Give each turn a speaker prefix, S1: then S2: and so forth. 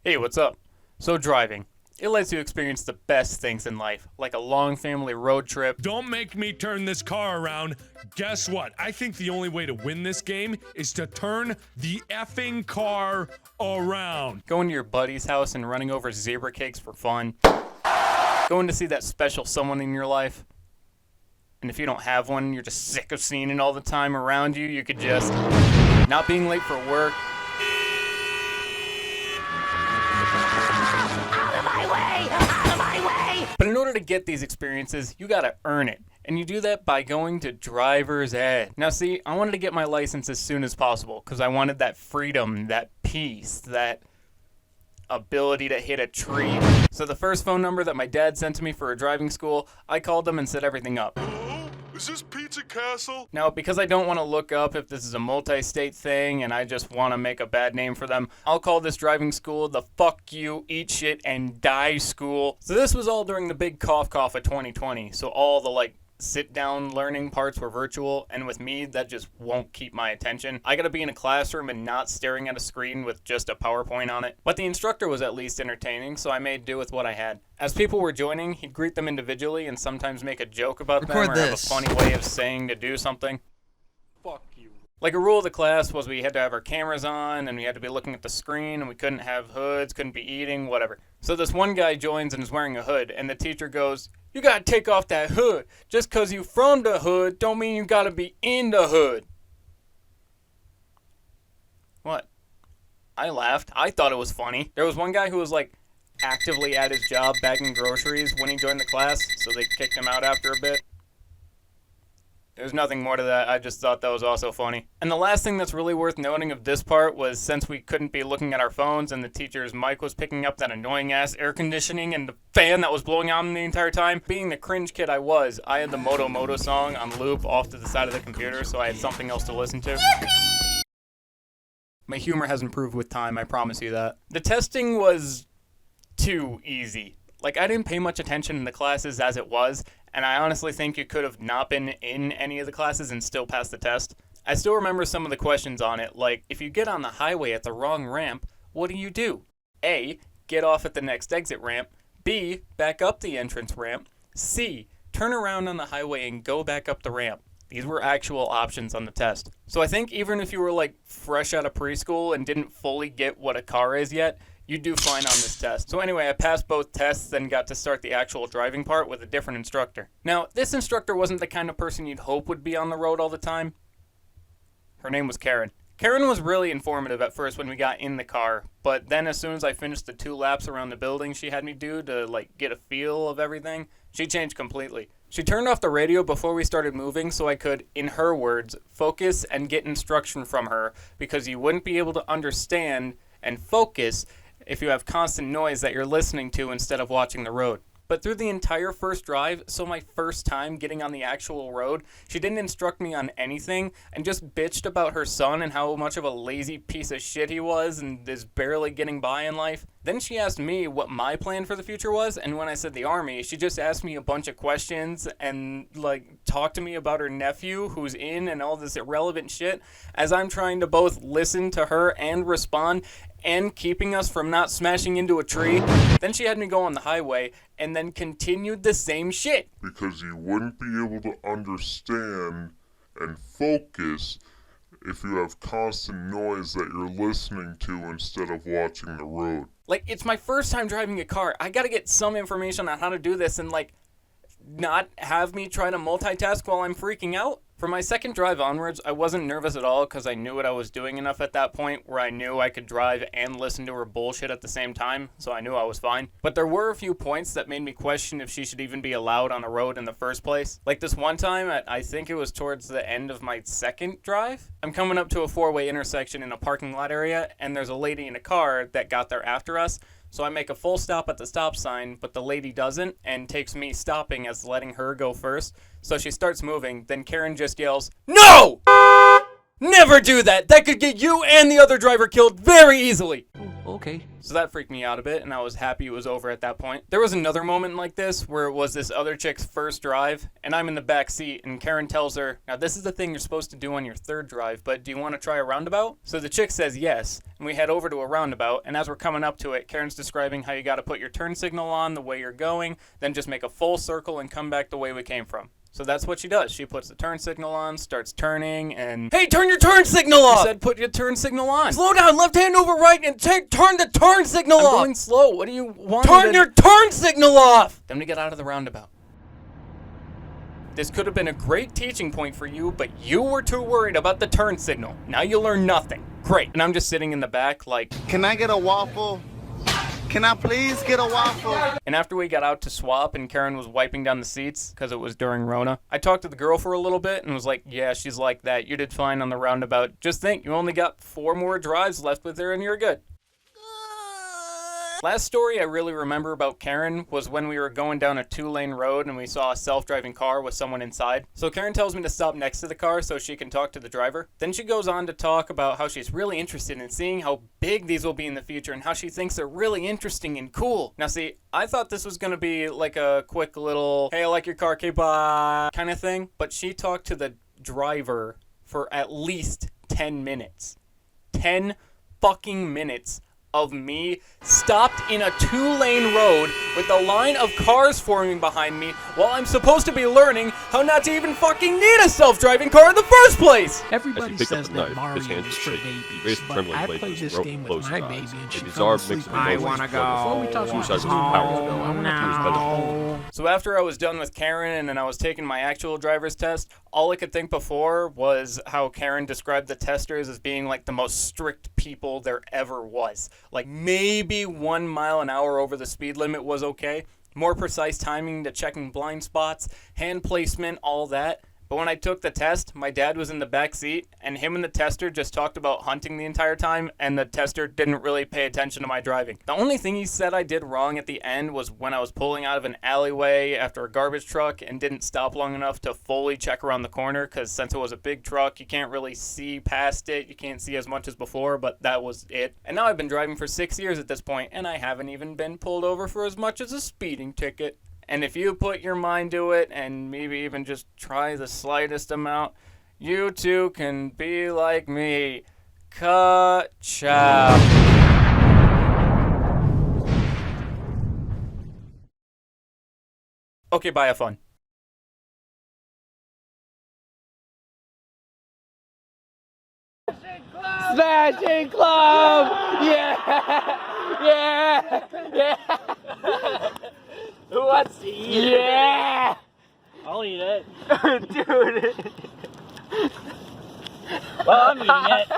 S1: Hey, what's up? So, driving. It lets you experience the best things in life, like a long family road trip,
S2: Don't make me turn this car around. Guess what? I think the only way to win this game is to turn the effing car around.
S1: going to your buddy's house and running over zebra cakes for fun, going to see that special someone in your life. And if you don't have one, you're just sick of seeing it all the time around you, you could just not being late for work. But in order to get these experiences, you gotta earn it. And you do that by going to driver's ed. Now, see, I wanted to get my license as soon as possible because I wanted that freedom, that peace, that ability to hit a tree. So the first phone number that my dad sent to me for a driving school, I called them and set everything up.
S3: Hello? Is this Pizza Castle?
S1: Now, because I don't want to look up if this is a multi-state thing and I just want to make a bad name for them, I'll call this driving school the fuck you, eat shit, and die school. So this was all during the big cough of 2020. So all the sit-down learning parts were virtual, and with me, that just won't keep my attention. I gotta be in a classroom and not staring at a screen with just a PowerPoint on it. But the instructor was at least entertaining, so I made do with what I had. As people were joining, he'd greet them individually and sometimes make a joke about them or have a funny way of saying to do something. Fuck you. Like a rule of the class was we had to have our cameras on and we had to be looking at the screen and we couldn't have hoods, couldn't be eating, whatever. So this one guy joins and is wearing a hood and the teacher goes, "You gotta take off that hood. Just 'cause you from the hood don't mean you gotta be in the hood." What? I laughed. I thought it was funny. There was one guy who was actively at his job bagging groceries when he joined the class, so they kicked him out after a bit. There's nothing more to that. I just thought that was also funny. And the last thing that's really worth noting of this part was since we couldn't be looking at our phones and the teacher's mic was picking up that annoying ass air conditioning and the fan that was blowing on the entire time, being the cringe kid I had the Moto Moto song on loop off to the side of the computer, so I had something else to listen to. My humor has improved with time, I promise you that. The testing was too easy. I didn't pay much attention in the classes as it was, and I honestly think you could have not been in any of the classes and still passed the test. I still remember some of the questions on it, like, if you get on the highway at the wrong ramp, what do? A, get off at the next exit ramp. B, back up the entrance ramp. C, turn around on the highway and go back up the ramp. These were actual options on the test. So I think even if you were fresh out of preschool and didn't fully get what a car is yet, you do fine on this test. So anyway, I passed both tests, then got to start the actual driving part with a different instructor. Now, this instructor wasn't the kind of person you'd hope would be on the road all the time. Her name was Karen. Karen was really informative at first when we got in the car, but then as soon as I finished the 2 laps around the building she had me do to get a feel of everything, she changed completely. She turned off the radio before we started moving so I could, in her words, focus and get instruction from her, because you wouldn't be able to understand and focus if you have constant noise that you're listening to instead of watching the road. But through the entire first drive, so my first time getting on the actual road, she didn't instruct me on anything and just bitched about her son and how much of a lazy piece of shit he was and is barely getting by in life. Then she asked me what my plan for the future was, and when I said the Army, she just asked me a bunch of questions and talked to me about her nephew who's in and all this irrelevant shit as I'm trying to both listen to her and respond and keeping us from not smashing into a tree. Then she had me go on the highway and then continued the same shit.
S3: Because you wouldn't be able to understand and focus if you have constant noise that you're listening to instead of watching the road.
S1: It's my first time driving a car. I gotta get some information on how to do this and not have me try to multitask while I'm freaking out. For my second drive onwards, I wasn't nervous at all because I knew what I was doing enough at that point where I knew I could drive and listen to her bullshit at the same time, so I knew I was fine. But there were a few points that made me question if she should even be allowed on a road in the first place. This one time, I think it was towards the end of my second drive, I'm coming up to a 4-way intersection in a parking lot area, and there's a lady in a car that got there after us. So I make a full stop at the stop sign, but the lady doesn't and takes me stopping as letting her go first. So she starts moving, then Karen just yells, "No! Never do that! That could get you and the other driver killed very easily!"
S4: okay.
S1: So that freaked me out a bit, and I was happy it was over at that point. There was another moment like this where it was this other chick's first drive, and I'm in the back seat, and Karen tells her, now this is the thing you're supposed to do on your third drive, but do you want to try a roundabout? So the chick says yes, and we head over to a roundabout, and as we're coming up to it, Karen's describing how you got to put your turn signal on the way you're going, then just make a full circle and come back the way we came from. So that's what she does. She puts the turn signal on, starts turning, and... Hey, turn your turn signal off! I said put your turn signal on. Slow down, left hand over right, and turn the turn signal off! I'm going slow. What do you want? Turn your turn signal off! Then we get out of the roundabout. This could have been a great teaching point for you, but you were too worried about the turn signal. Now you learn nothing. Great. And I'm just sitting in the back like...
S5: Can I get a waffle? Can I please get a waffle?
S1: And after we got out to swap and Karen was wiping down the seats because it was during Rona, I talked to the girl for a little bit and was like, yeah, she's like that. You did fine on the roundabout. Just think, you only got 4 more drives left with her and you're good. Last story I really remember about Karen was when we were going down a 2-lane road and we saw a self-driving car with someone inside. So Karen tells me to stop next to the car so she can talk to the driver. Then she goes on to talk about how she's really interested in seeing how big these will be in the future and how she thinks they're really interesting and cool. Now see, I thought this was going to be like a quick little, hey, I like your car, okay, bye, kind of thing. But she talked to the driver for at least 10 minutes. 10 fucking minutes of me stopped in a 2-lane road with a line of cars forming behind me while I'm supposed to be learning how not to even fucking need a self-driving car in the first place!
S6: Everybody says that Mario is for babies, but I played this game with my baby and she fell asleep.
S5: I wanna go.
S6: Before we talk about I wanna
S5: No.
S1: So after I was done with Karen and I was taking my actual driver's test, all I could think before was how Karen described the testers as being like the most strict people there ever was. Like maybe 1 mile an hour over the speed limit was okay. More precise timing to checking blind spots, hand placement, all that. But when I took the test, my dad was in the back seat, and him and the tester just talked about hunting the entire time, and the tester didn't really pay attention to my driving. The only thing he said I did wrong at the end was when I was pulling out of an alleyway after a garbage truck and didn't stop long enough to fully check around the corner, because since it was a big truck, you can't really see past it. You can't see as much as before, but that was it. And now I've been driving for 6 years at this point, and I haven't even been pulled over for as much as a speeding ticket. And if you put your mind to it and maybe even just try the slightest amount, you too can be like me. Ka-chow. Okay, bye, have fun.
S7: Smashing Club! Yeah! Yeah! Yeah! Who wants to eat it? Yeah! I'll eat it. Dude! Well, I'm eating it.